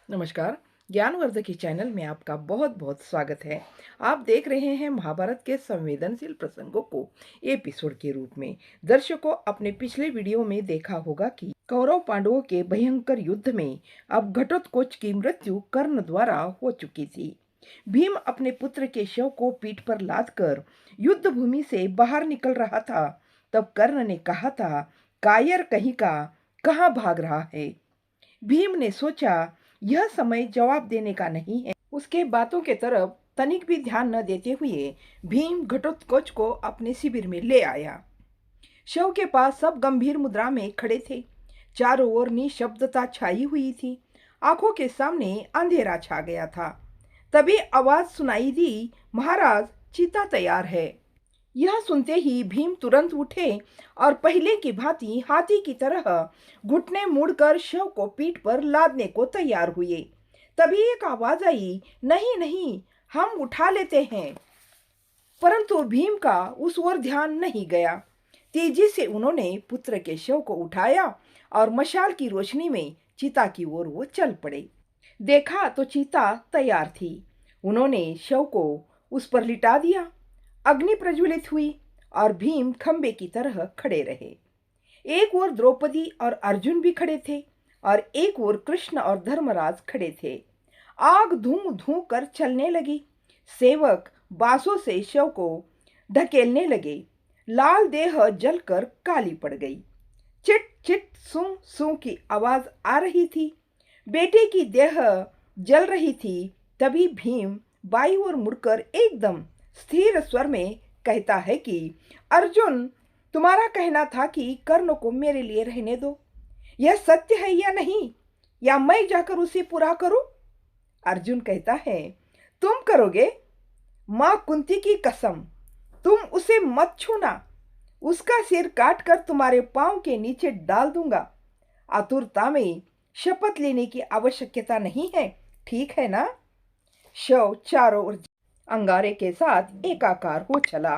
नमस्कार। ज्ञानवर्धक चैनल में आपका बहुत बहुत स्वागत है। आप देख रहे हैं महाभारत के संवेदनशील प्रसंगों को एपिसोड के रूप में। दर्शकों, अपने पिछले वीडियो में देखा होगा कि कौरव पांडवों के भयंकर युद्ध में अब घटोत्कच की मृत्यु कर्ण द्वारा हो चुकी थी। भीम अपने पुत्र के शव को पीठ पर लाद कर युद्ध भूमि से बाहर निकल रहा था। तब कर्ण ने कहा था, कायर कहीं का, कहाँ भाग रहा है। भीम ने सोचा, यह समय जवाब देने का नहीं है। उसके बातों के तरफ तनिक भी ध्यान न देते हुए भीम घटोत्कच को अपने शिविर में ले आया। शव के पास सब गंभीर मुद्रा में खड़े थे। चारों ओर निशब्दता छाई हुई थी। आंखों के सामने अंधेरा छा गया था। तभी आवाज सुनाई दी, महाराज, चीता तैयार है। यह सुनते ही भीम तुरंत उठे और पहले की भांति हाथी की तरह घुटने मुड़कर शव को पीठ पर लादने को तैयार हुए। तभी एक आवाज आई, नहीं नहीं, हम उठा लेते हैं। परंतु भीम का उस ओर ध्यान नहीं गया। तेजी से उन्होंने पुत्र के शव को उठाया और मशाल की रोशनी में चीता की ओर वो चल पड़े। देखा तो चीता तैयार थी। उन्होंने शव को उस पर लिटा दिया। अग्नि प्रज्वलित हुई और भीम खंबे की तरह खड़े रहे। एक ओर द्रौपदी और अर्जुन भी खड़े थे और एक ओर कृष्ण और धर्मराज खड़े थे। आग धूं धूं कर चलने लगी। सेवक बांसों से शव को ढकेलने लगे। लाल देह जलकर काली पड़ गई। चिट चिट सू सू की आवाज आ रही थी। बेटे की देह जल रही थी। तभी भीम बाई ओर मुड़कर एकदम स्थिर स्वर में कहता है कि अर्जुन, तुम्हारा कहना था कि कर्ण को मेरे लिए रहने दो। यह सत्य है या नहीं, या मैं जाकर उसे पूरा करूं? अर्जुन कहता है, तुम करोगे? मां कुंती की कसम, तुम उसे मत छूना। उसका सिर काट कर तुम्हारे पांव के नीचे डाल दूंगा। आतुरता में शपथ लेने की आवश्यकता नहीं है, ठीक है ना? शव चारों ओर अंगारे के साथ एकाकार हो चला।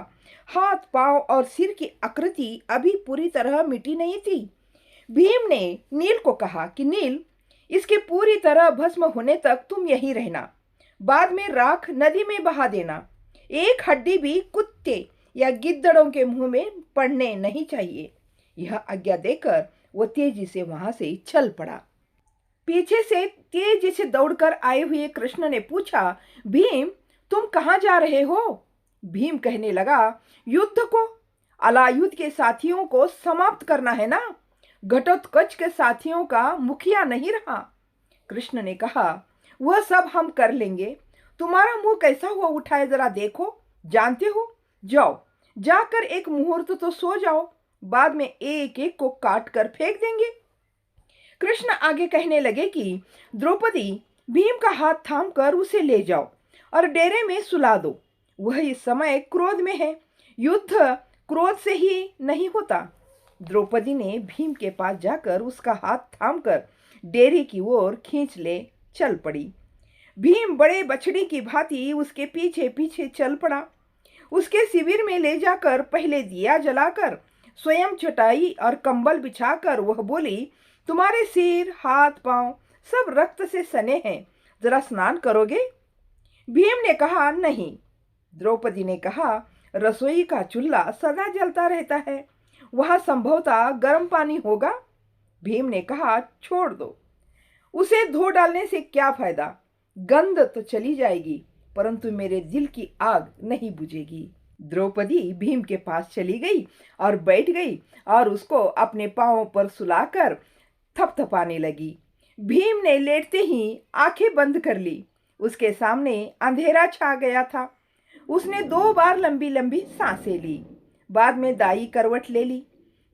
हाथ, पांव और सिर की आकृति अभी पूरी तरह मिटी नहीं थी। भीम ने नील को कहा कि नील, इसके पूरी तरह भस्म होने तक तुम यहीं रहना। बाद में राख नदी में बहा देना। एक हड्डी भी कुत्ते या गिद्दड़ों के मुंह में पड़ने नहीं चाहिए। यह आज्ञा देकर वो तेजी से वहां से चल पड़ा। पीछे से तेजी से दौड़कर आए हुए कृष्ण ने पूछा, भीम, तुम कहां जा रहे हो? भीम कहने लगा, युद्ध को। अलायुद्ध के साथियों को समाप्त करना है ना? घटोत्कच के साथियों का मुखिया नहीं रहा। कृष्ण ने कहा, वह सब हम कर लेंगे। तुम्हारा मुंह कैसा हुआ उठा है, जरा देखो। जानते हो, जाओ, जाकर एक मुहूर्त तो सो जाओ। बाद में एक एक को काट कर फेंक देंगे। कृष्ण आगे कहने लगे कि द्रौपदी, भीम का हाथ थाम कर उसे ले जाओ और डेरे में सुला दो। वह इस समय क्रोध में है। युद्ध क्रोध से ही नहीं होता। द्रौपदी ने भीम के पास जाकर उसका हाथ थामकर डेरे की ओर खींच ले चल पड़ी। भीम बड़े बछड़ी की भांति उसके पीछे पीछे चल पड़ा। उसके शिविर में ले जाकर पहले दिया जलाकर स्वयं चटाई और कंबल बिछाकर वह बोली, तुम्हारे सिर, हाथ, पांव सब रक्त से सने हैं, जरा स्नान करोगे? भीम ने कहा, नहीं। द्रौपदी ने कहा, रसोई का चूल्हा सदा जलता रहता है, वहां संभवतः गर्म पानी होगा। भीम ने कहा, छोड़ दो, उसे धो डालने से क्या फायदा? गंध तो चली जाएगी, परंतु मेरे दिल की आग नहीं बुझेगी। द्रौपदी भीम के पास चली गई और बैठ गई और उसको अपने पांवों पर सुलाकर थपथपाने लगी। भीम ने लेटते ही आंखें बंद कर ली। उसके सामने अंधेरा छा गया था। उसने 2 बार लंबी लंबी सांसें ली। बाद में दाई करवट ले ली।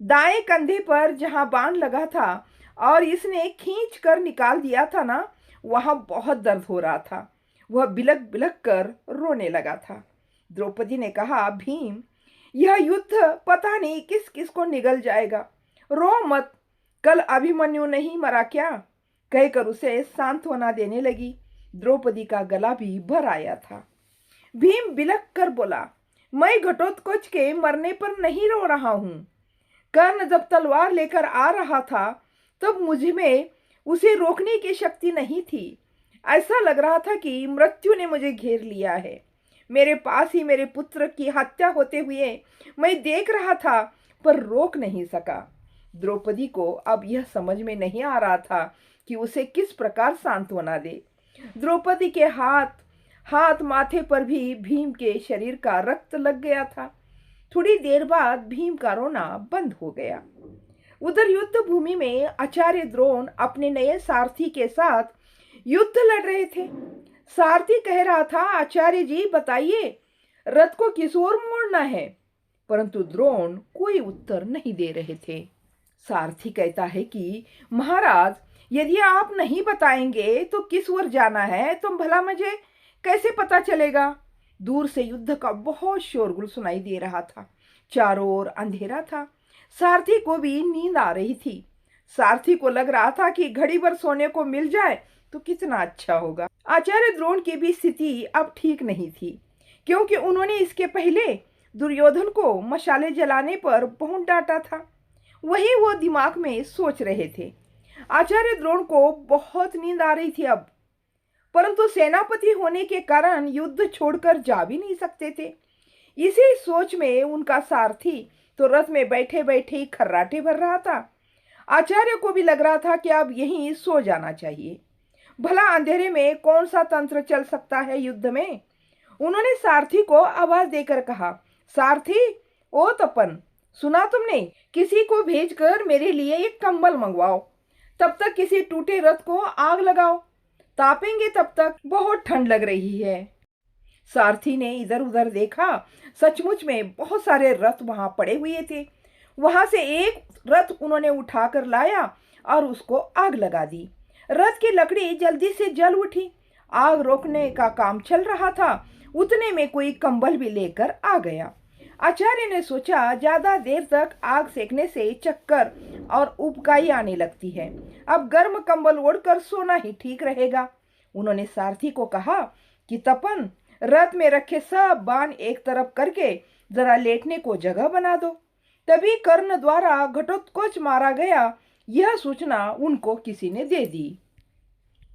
दाएं कंधे पर जहां बाण लगा था और इसने खींच कर निकाल दिया था ना, वहां बहुत दर्द हो रहा था। वह बिलक बिलक कर रोने लगा था। द्रौपदी ने कहा, भीम, यह युद्ध पता नहीं किस किस को निगल जाएगा। रो मत, कल अभिमन्यु नहीं मरा क्या? कहकर उसे सांत्वना देने लगी। द्रौपदी का गला भी भर आया था। भीम बिलक कर बोला, मैं घटोत्कच के मरने पर नहीं रो रहा हूं। कर्ण जब तलवार लेकर आ रहा था तब मुझ में उसे रोकने की शक्ति नहीं थी। ऐसा लग रहा था कि मृत्यु ने मुझे घेर लिया है। मेरे पास ही मेरे पुत्र की हत्या होते हुए मैं देख रहा था, पर रोक नहीं सका। द्रौपदी को अब यह समझ में नहीं आ रहा था कि उसे किस प्रकार सांत्वना दे। द्रौपदी के हाथ हाथ माथे पर भी भीम के शरीर का रक्त लग गया था। थोड़ी देर बाद भीम का रोना बंद हो गया। उधर युद्ध भूमि में आचार्य द्रोण अपने नए सारथी के साथ युद्ध लड़ रहे थे। सारथी कह रहा था, आचार्य जी बताइए, रथ को किस ओर मोड़ना है? परंतु द्रोण कोई उत्तर नहीं दे रहे थे। सारथी कहता है कि महाराज, यदि आप नहीं बताएंगे तो किस ओर जाना है तो भला मुझे कैसे पता चलेगा? दूर से युद्ध का बहुत शोरगुल सुनाई दे रहा था। चारों ओर अंधेरा था। सारथी को भी नींद आ रही थी। सारथी को लग रहा था कि घड़ी भर सोने को मिल जाए तो कितना अच्छा होगा। आचार्य द्रोण की भी स्थिति अब ठीक नहीं थी, क्योंकि उन्होंने इसके पहले दुर्योधन को मशाले जलाने पर बहुत डांटा था। वही वो दिमाग में सोच रहे थे। आचार्य द्रोण को बहुत नींद आ रही थी अब, परंतु सेनापति होने के कारण युद्ध छोड़कर जा भी नहीं सकते थे। इसी सोच में उनका सारथी तो रथ में बैठे बैठे ही खर्राटे भर रहा था। आचार्य को भी लग रहा था कि अब यहीं सो जाना चाहिए। भला अंधेरे में कौन सा तंत्र चल सकता है युद्ध में? उन्होंने सारथी को आवाज देकर कहा, सारथी, ओ तपन, सुना तुमने? किसी को भेजकर मेरे लिए एक कंबल मंगवाओ। तब तक किसी टूटे रथ को आग लगाओ, तापेंगे तब तक, बहुत ठंड लग रही है। सारथी ने इधर उधर देखा। सचमुच में बहुत सारे रथ वहां पड़े हुए थे। वहां से एक रथ उन्होंने उठाकर लाया और उसको आग लगा दी। रथ की लकड़ी जल्दी से जल उठी। आग रोकने का काम चल रहा था। उतने में कोई कंबल भी लेकर आ गया। आचार्य ने सोचा, ज्यादा देर तक आग सेकने से चक्कर और उबकाई आने लगती है। अब गर्म कंबल ओढ़कर सोना ही ठीक रहेगा। उन्होंने सारथी को कहा कि तपन, रथ में रखे सब बाण एक तरफ करके जरा लेटने को जगह बना दो। तभी कर्ण द्वारा घटोत्कच मारा गया, यह सूचना उनको किसी ने दे दी।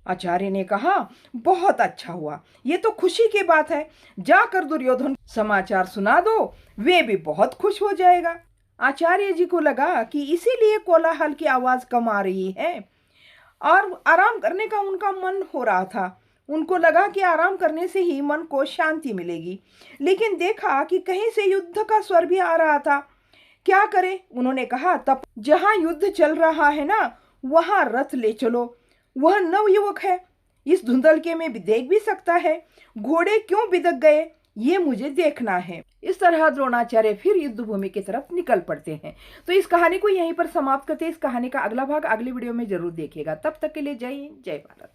आचार्य ने कहा, बहुत अच्छा हुआ, ये तो खुशी की बात है। जाकर दुर्योधन समाचार सुना दो, वे भी बहुत खुश हो जाएगा। आचार्य जी को लगा कि इसीलिए कोलाहल की आवाज कम आ रही है और आराम करने का उनका मन हो रहा था। उनको लगा कि आराम करने से ही मन को शांति मिलेगी, लेकिन देखा कि कहीं से युद्ध का स्वर भी आ रहा था। क्या करें? उन्होंने कहा, तब जहां युद्ध चल रहा है ना, वहां रथ ले चलो। वह नवयुवक है, इस धुंधलके में भी देख भी सकता है। घोड़े क्यों बिदक गए, ये मुझे देखना है। इस तरह द्रोणाचार्य फिर युद्ध भूमि की तरफ निकल पड़ते हैं। तो इस कहानी को यहीं पर समाप्त करते हैं। इस कहानी का अगला भाग अगली वीडियो में जरूर देखिएगा। तब तक के लिए जय हिंद, जय भारत।